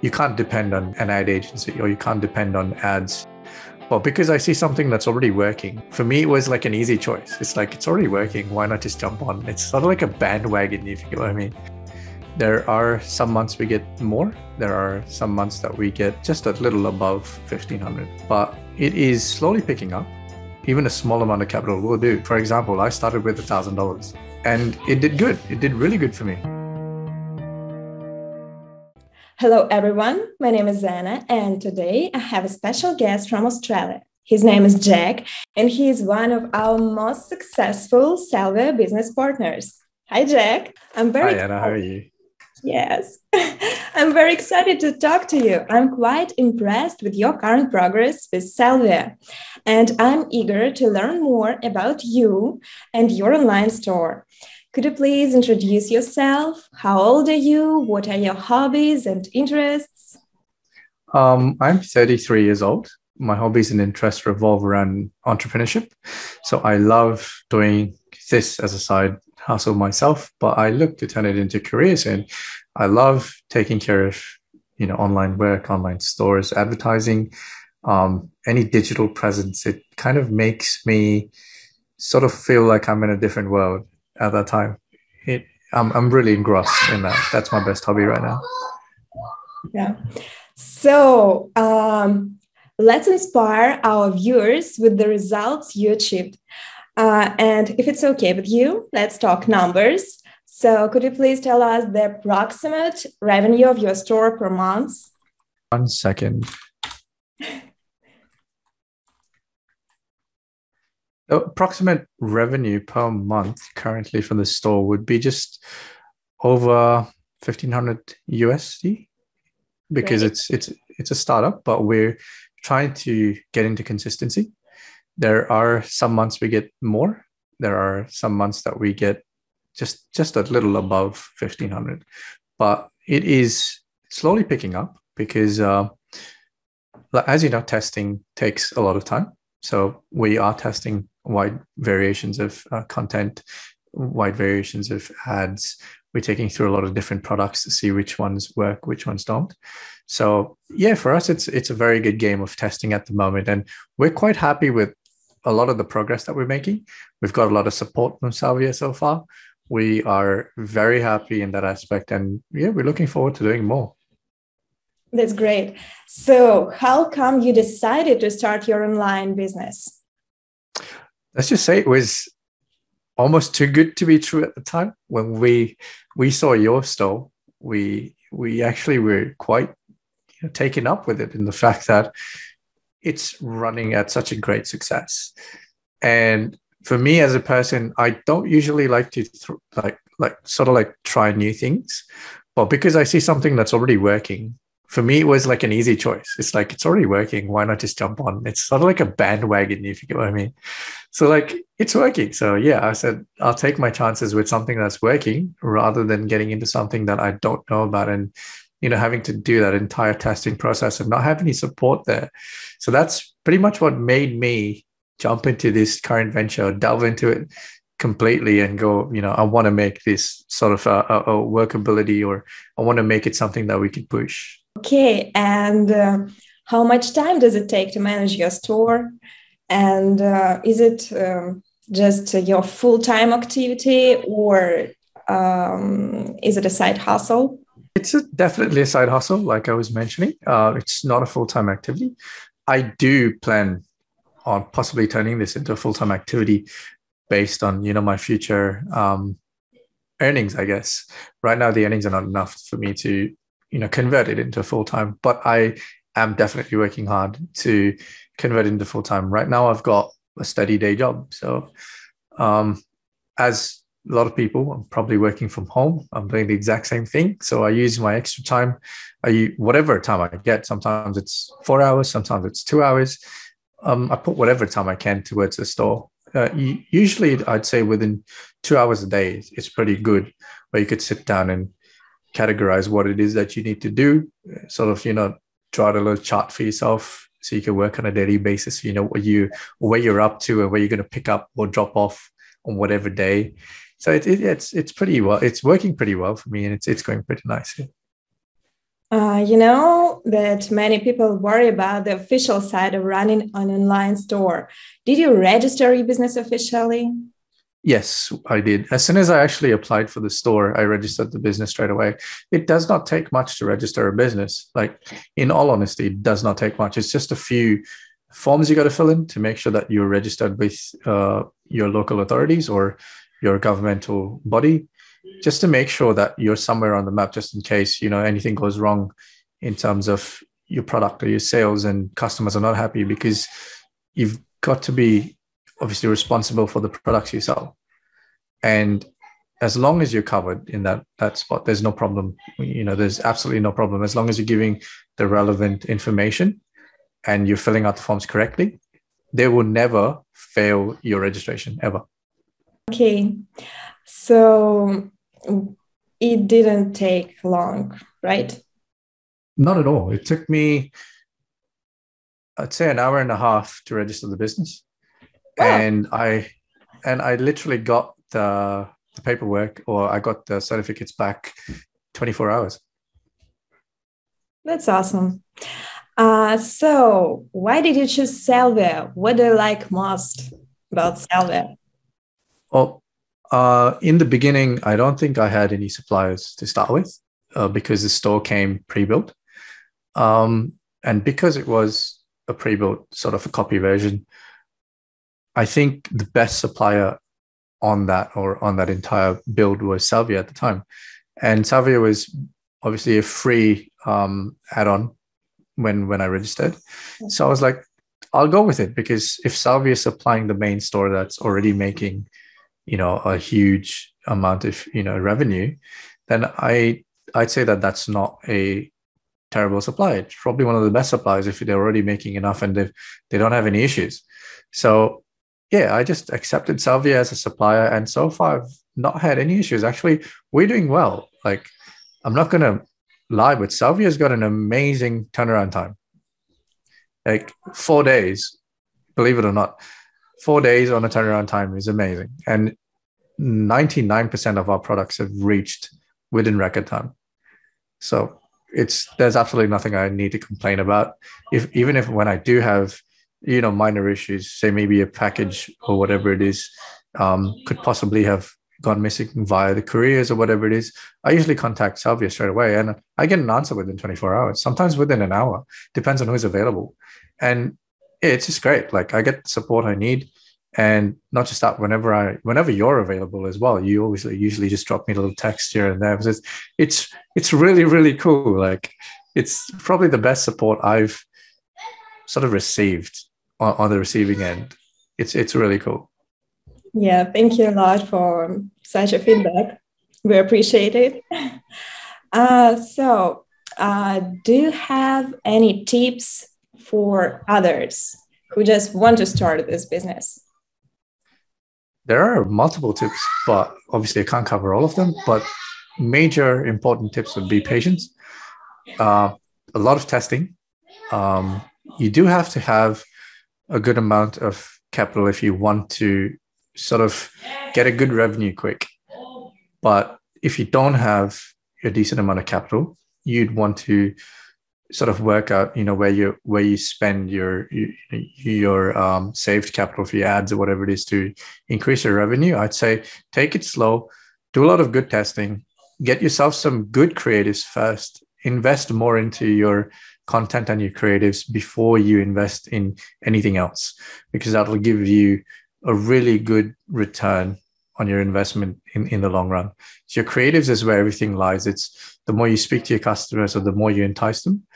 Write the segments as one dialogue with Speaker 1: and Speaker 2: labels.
Speaker 1: you can't depend on an ad agency or you can't depend on ads. Well, because I see something that's already working, for me, it was like an easy choice. It's like, it's already working. Why not just jump on? It's sort of like a bandwagon, if you get what I mean. There are some months we get more. There are some months that we get just a little above 1,500, but it is slowly picking up. Even a small amount of capital will do. For example, I started with $1,000 and it did good. It did really good for me.
Speaker 2: Hello, everyone. My name is Anna, and today I have a special guest from Australia. His name is Jack, and he is one of our most successful Sellvia business partners. Hi, Jack.
Speaker 1: Hi, Anna. How are you?
Speaker 2: Yes, I'm very excited to talk to you. I'm quite impressed with your current progress with Sellvia, and I'm eager to learn more about you and your online store. Could you please introduce yourself? How old are you? What are your hobbies and interests?
Speaker 1: I'm 33 years old. My hobbies and interests revolve around entrepreneurship. So I love doing this as a side hustle myself, but I look to turn it into careers. And I love taking care of, online work, online stores, advertising, any digital presence. It kind of makes me sort of feel like I'm in a different world at that time. I'm really engrossed in that. That's my best hobby right now.
Speaker 2: Yeah. So let's inspire our viewers with the results you achieved. And if it's okay with you, let's talk numbers. So could you please tell us the approximate revenue of your store per month?
Speaker 1: 1 second. The approximate revenue per month currently from the store would be just over 1,500 USD, because it's a startup, but we're trying to get into consistency. There are some months we get more. There are some months that we get just a little above 1,500, but it is slowly picking up because, as you know, testing takes a lot of time. So we are testing wide variations of content, wide variations of ads. We're taking through a lot of different products to see which ones work, which ones don't. So yeah, for us, it's a very good game of testing at the moment. And we're quite happy with a lot of the progress that we're making. We've got a lot of support from Sellvia so far. We are very happy in that aspect. And yeah, we're looking forward to doing more.
Speaker 2: That's great. So how come you decided to start your online business?
Speaker 1: Let's just say it was almost too good to be true at the time. When we saw your store, we actually were quite taken up with it in the fact that it's running at such a great success. And for me as a person, I don't usually like to try new things, but because I see something that's already working, for me, it was like an easy choice. It's like, it's already working. Why not just jump on? It's sort of like a bandwagon, if you get what I mean. So like, it's working. So yeah, I said, I'll take my chances with something that's working rather than getting into something that I don't know about and, having to do that entire testing process and not have any support there. So that's pretty much what made me jump into this current venture, delve into it completely and go, I want to make this sort of a workability, or I want to make it something that we can push.
Speaker 2: Okay, and how much time does it take to manage your store? And is it just your full-time activity, or is it a side hustle?
Speaker 1: It's definitely a side hustle, like I was mentioning. It's not a full-time activity. I do plan on possibly turning this into a full-time activity based on, my future earnings, I guess. Right now, the earnings are not enough for me to convert it into full-time, but I am definitely working hard to convert it into full-time. Right now, I've got a steady day job. So as a lot of people, I'm probably working from home. I'm doing the exact same thing. So I use my extra time. I use whatever time I get. Sometimes it's 4 hours, sometimes it's 2 hours. I put whatever time I can towards the store. Usually, I'd say within 2 hours a day, it's pretty good, where you could sit down and categorize what it is that you need to do, sort of, draw a little chart for yourself so you can work on a daily basis, where you're up to and where you're going to pick up or drop off on whatever day. So it's pretty well, it's working pretty well for me, and it's going pretty nice.
Speaker 2: You know that many people worry about the official side of running an online store. Did you register your business officially?
Speaker 1: Yes, I did. As soon as I actually applied for the store, I registered the business straight away. It does not take much to register a business. Like, in all honesty, it does not take much. It's just a few forms you got to fill in to make sure that you're registered with your local authorities or your governmental body, just to make sure that you're somewhere on the map, just in case, anything goes wrong in terms of your product or your sales and customers are not happy, because you've got to be obviously responsible for the products you sell. And as long as you're covered in that spot, there's no problem. There's absolutely no problem. As long as you're giving the relevant information and you're filling out the forms correctly, they will never fail your registration ever.
Speaker 2: Okay. So it didn't take long, right?
Speaker 1: Not at all. It took me, I'd say, an hour and a half to register the business. Wow. And I literally got the paperwork, or I got the certificates back 24 hours.
Speaker 2: That's awesome. So why did you choose Sellvia? What do you like most about Sellvia?
Speaker 1: Well, in the beginning, I don't think I had any suppliers to start with because the store came pre-built. And because it was a pre-built sort of a copy version, I think the best supplier on that entire build was Sellvia at the time. And Sellvia was obviously a free add-on when I registered. So I was like, I'll go with it, because if Sellvia is supplying the main store that's already making, a huge amount of, revenue, then I'd say that that's not a terrible supply. It's probably one of the best suppliers if they're already making enough and they don't have any issues. So yeah, I just accepted Sellvia as a supplier, and so far I've not had any issues. Actually, we're doing well. Like, I'm not going to lie, but Sellvia's got an amazing turnaround time. Like 4 days, believe it or not, 4 days on a turnaround time is amazing. And 99% of our products have reached within record time. So there's absolutely nothing I need to complain about. Even if when I do have, minor issues, say maybe a package or whatever it is, could possibly have gone missing via the couriers or whatever it is, I usually contact Sellvia straight away and I get an answer within 24 hours, sometimes within an hour, depends on who's available. And it's just great. Like, I get the support I need. And not just that, whenever you're available as well, you always usually just drop me a little text here and there. It's really, really cool. Like, it's probably the best support I've sort of received on the receiving end. It's really cool.
Speaker 2: Yeah, thank you a lot for such a feedback. We appreciate it. Do you have any tips for others who just want to start this business?
Speaker 1: There are multiple tips, but obviously I can't cover all of them. But major important tips would be patience, a lot of testing. You do have to have a good amount of capital if you want to sort of get a good revenue quick. But if you don't have a decent amount of capital, you'd want to sort of work out, where you spend your saved capital for your ads or whatever it is to increase your revenue. I'd say take it slow, do a lot of good testing, get yourself some good creatives first, invest more into your content and your creatives before you invest in anything else, because that'll give you a really good return on your investment in the long run. So your creatives is where everything lies. It's the more you speak to your customers or the more you entice them,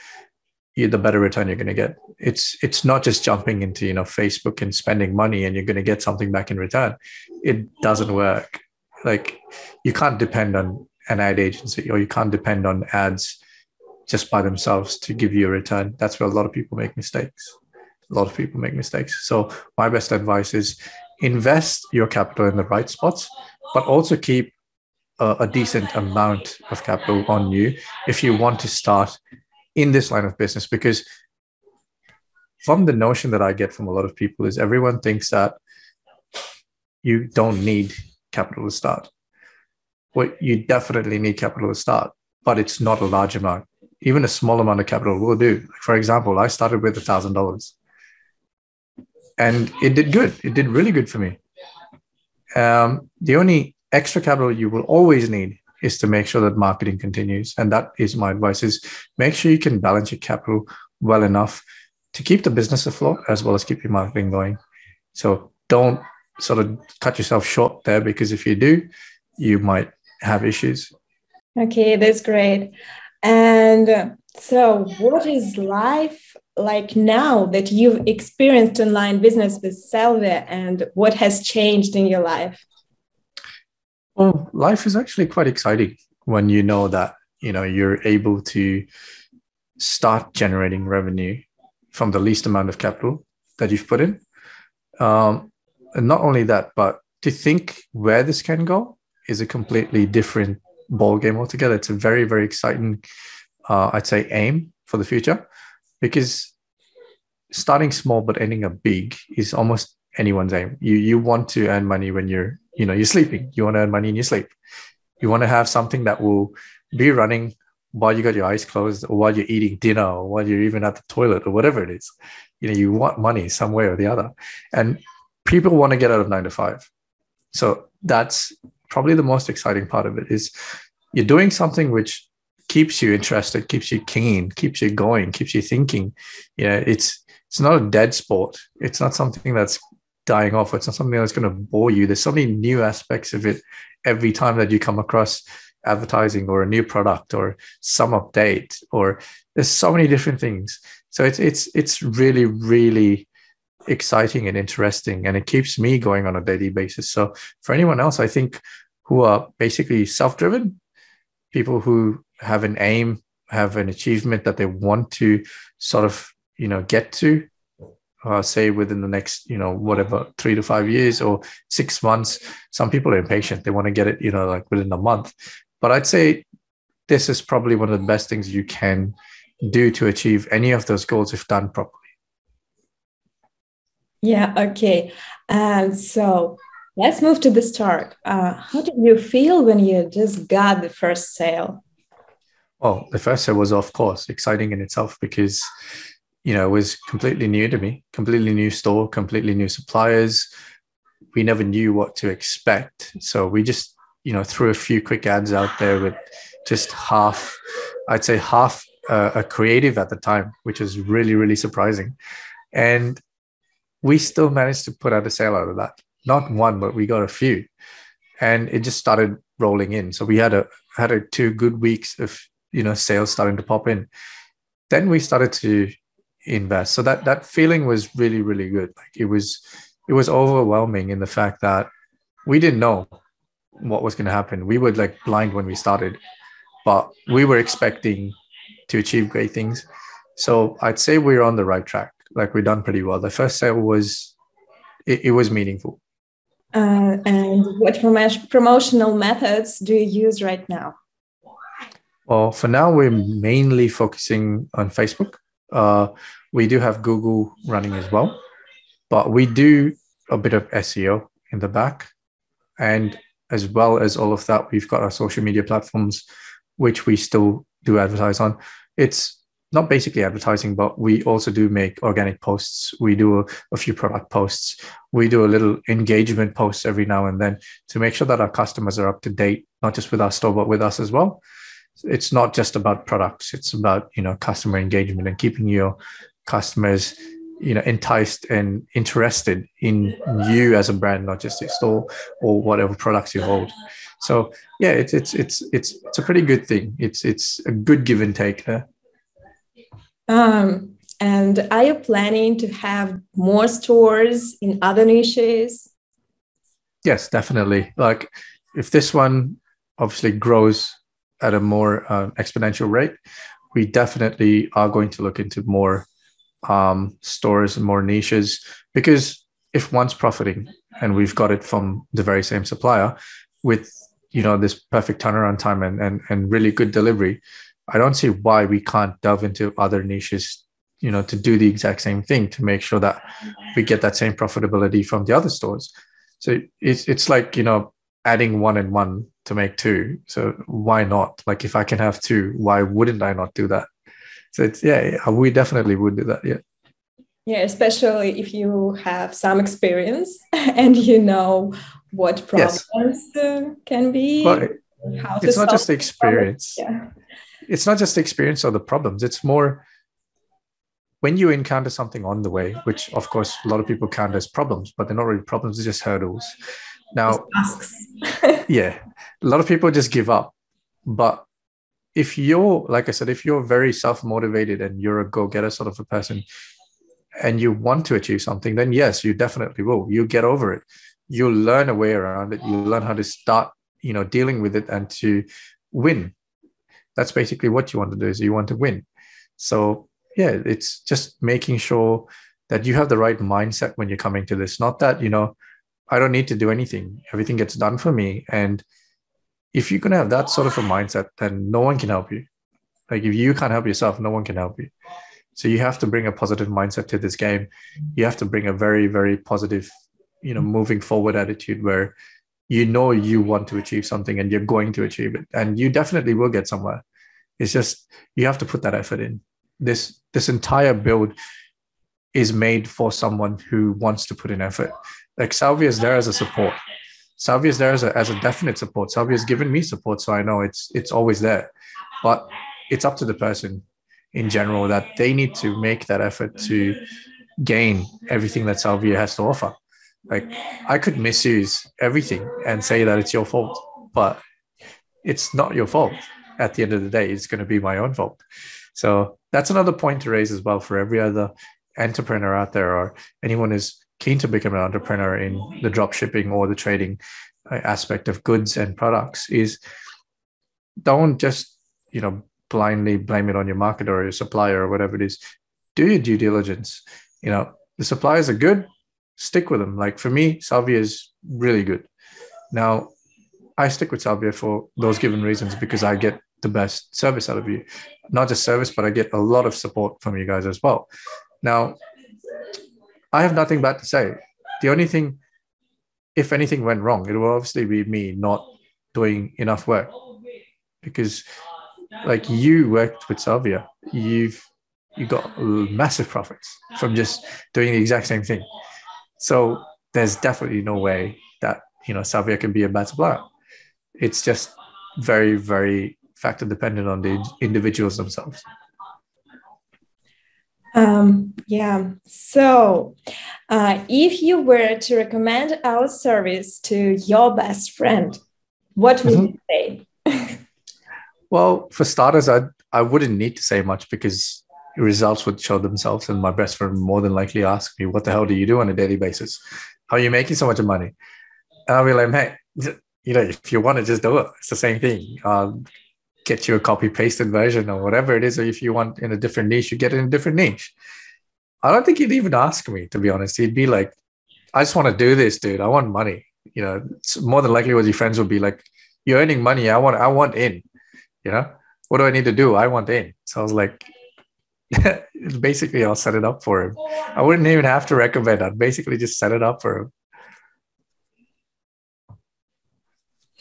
Speaker 1: the better return you're going to get. It's not just jumping into, Facebook and spending money and you're going to get something back in return. It doesn't work. Like, you can't depend on an ad agency, or you can't depend on ads just by themselves to give you a return. That's where a lot of people make mistakes. So my best advice is invest your capital in the right spots, but also keep a decent amount of capital on you if you want to start in this line of business. Because from the notion that I get from a lot of people is everyone thinks that you don't need capital to start. Well, you definitely need capital to start, but it's not a large amount. even a small amount of capital will do. For example, I started with $1,000 and it did good. It did really good for me. The only extra capital you will always need is to make sure that marketing continues. And that is my advice, is make sure you can balance your capital well enough to keep the business afloat as well as keep your marketing going. So don't sort of cut yourself short there, because if you do, you might have issues.
Speaker 2: Okay, that's great. And so what is life like now that you've experienced online business with Sellvia, and what has changed in your life?
Speaker 1: Well, life is actually quite exciting when you know that, you're able to start generating revenue from the least amount of capital that you've put in. And not only that, but to think where this can go is a completely different ball game altogether. It's a very, very exciting, I'd say, aim for the future, because starting small but ending up big is almost anyone's aim. You want to earn money when you're sleeping. You want to earn money in your sleep. You want to have something that will be running while you got your eyes closed, or while you're eating dinner, or while you're even at the toilet, or whatever it is. You want money some way or the other. And people want to get out of 9 to 5. So that's probably the most exciting part of it, is you're doing something which keeps you interested, keeps you keen, keeps you going, keeps you thinking. It's not a dead sport. It's not something that's dying off. It's not something that's going to bore you. There's so many new aspects of it every time that you come across advertising or a new product or some update, or there's so many different things. So it's really, really exciting and interesting, and it keeps me going on a daily basis. So for anyone else, I think, who are basically self-driven, people who have an aim, have an achievement that they want to sort of, get to, say within the next, whatever, 3 to 5 years or 6 months. Some people are impatient. They want to get it, like within a month. But I'd say this is probably one of the best things you can do to achieve any of those goals if done properly.
Speaker 2: Yeah, okay. And so let's move to the start. How did you feel when you just got the first sale?
Speaker 1: Well, the first sale was, of course, exciting in itself, because it was completely new to me, completely new store, completely new suppliers. We never knew what to expect. So we just, threw a few quick ads out there with just half a creative at the time, which was really, really surprising. And we still managed to put out a sale out of that. Not one, but we got a few. And it just started rolling in. So we had 2 good weeks of, sales starting to pop in. Then we started to invest. So that feeling was really, really good. Like it was overwhelming in the fact that we didn't know what was going to happen. We were like blind when we started, but we were expecting to achieve great things. So I'd say we're on the right track. Like we've done pretty well. The first sale was meaningful.
Speaker 2: And what promotional methods do you use right now?
Speaker 1: Well, for now, we're mainly focusing on Facebook. We do have Google running as well, but we do a bit of SEO in the back. And as well as all of that, we've got our social media platforms, which we still do advertise on. It's not basically advertising, but we also do make organic posts. We do a few product posts. We do a little engagement posts every now and then to make sure that our customers are up to date, not just with our store, but with us as well. It's not just about products. It's about, customer engagement and keeping your customers, enticed and interested in you as a brand, not just your store or whatever products you hold. So yeah, it's a pretty good thing. It's a good give and take there.
Speaker 2: And are you planning to have more stores in other niches?
Speaker 1: Yes, definitely. Like if this one obviously grows at a more exponential rate, we definitely are going to look into more stores and more niches, because if one's profiting and we've got it from the very same supplier with this perfect turnaround time and really good delivery, I don't see why we can't delve into other niches, to do the exact same thing, to make sure that we get that same profitability from the other stores. So it's like, adding 1 and 1 to make 2. So why not? Like if I can have 2, why wouldn't I not do that? So it's, yeah, we definitely would do that. Yeah.
Speaker 2: Yeah, especially if you have some experience and you know what
Speaker 1: Yes.
Speaker 2: problems can be,
Speaker 1: Well,
Speaker 2: how to
Speaker 1: it's not
Speaker 2: solve
Speaker 1: just the
Speaker 2: the problem.
Speaker 1: experience.
Speaker 2: Yeah.
Speaker 1: It's not just the experience or the problems. It's more when you encounter something on the way, which of course a lot of people count as problems, but they're not really problems, they're just hurdles.
Speaker 2: Just
Speaker 1: Now,
Speaker 2: asks.
Speaker 1: yeah, a lot of people just give up. But if you're, like I said, if you're very self-motivated and you're a go-getter sort of a person and you want to achieve something, then yes, you definitely will. You get over it. You'll learn a way around it. You learn how to start, dealing with it and to win. That's basically what you want to do, is you want to win. So yeah, it's just making sure that you have the right mindset when you're coming to this. Not that, I don't need to do anything. Everything gets done for me. And if you're going to have that sort of a mindset, then no one can help you. Like if you can't help yourself, no one can help you. So you have to bring a positive mindset to this game. You have to bring a very, very positive, moving forward attitude where you want to achieve something and you're going to achieve it. And you definitely will get somewhere. It's just you have to put that effort in. This entire build is made for someone who wants to put in effort. Like Sellvia is there as a support. Sellvia is there as a definite support. Sellvia has given me support, so I know it's always there. But it's up to the person in general that they need to make that effort to gain everything that Sellvia has to offer. Like I could misuse everything and say that it's your fault, but it's not your fault. At the end of the day, it's going to be my own fault. So that's another point to raise as well for every other entrepreneur out there, or anyone who's keen to become an entrepreneur in the drop shipping or the trading aspect of goods and products, is don't just, blindly blame it on your marketer or your supplier or whatever it is. Do your due diligence. The suppliers are good, stick with them. Like for me, Sellvia is really good. Now, I stick with Sellvia for those given reasons because I get the best service out of you. Not just service, but I get a lot of support from you guys as well. Now, I have nothing bad to say. The only thing, if anything went wrong, it will obviously be me not doing enough work. Because like you worked with Sellvia, you got massive profits from just doing the exact same thing. So there's definitely no way that, Sellvia can be a bad supplier. It's just very, very factor dependent on the individuals themselves.
Speaker 2: Yeah. So if you were to recommend our service to your best friend, what would you say?
Speaker 1: Well, for starters, I wouldn't need to say much because the results would show themselves, and my best friend more than likely ask me, "What the hell do you do on a daily basis? How are you making so much money?" And I'll be like, "Mate, if you want to just do it, it's the same thing. Get you a copy pasted version or whatever it is. Or if you want in a different niche, you get it in a different niche." I don't think he'd even ask me, to be honest. He'd be like, "I just want to do this, dude. I want money." It's more than likely what your friends will be like, "You're earning money. I want in. What do I need to do? I want in." So I was like, basically, I'll set it up for him. I wouldn't even have to recommend. I'd basically just set it up for him.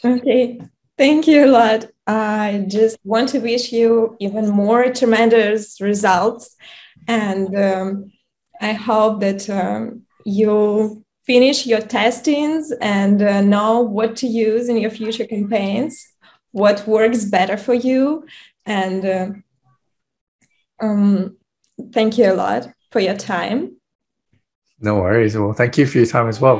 Speaker 2: Okay. Thank you a lot. I just want to wish you even more tremendous results. And I hope that you finish your testings and know what to use in your future campaigns, what works better for you. And thank you a lot for your time.
Speaker 1: No worries. Well, thank you for your time as well.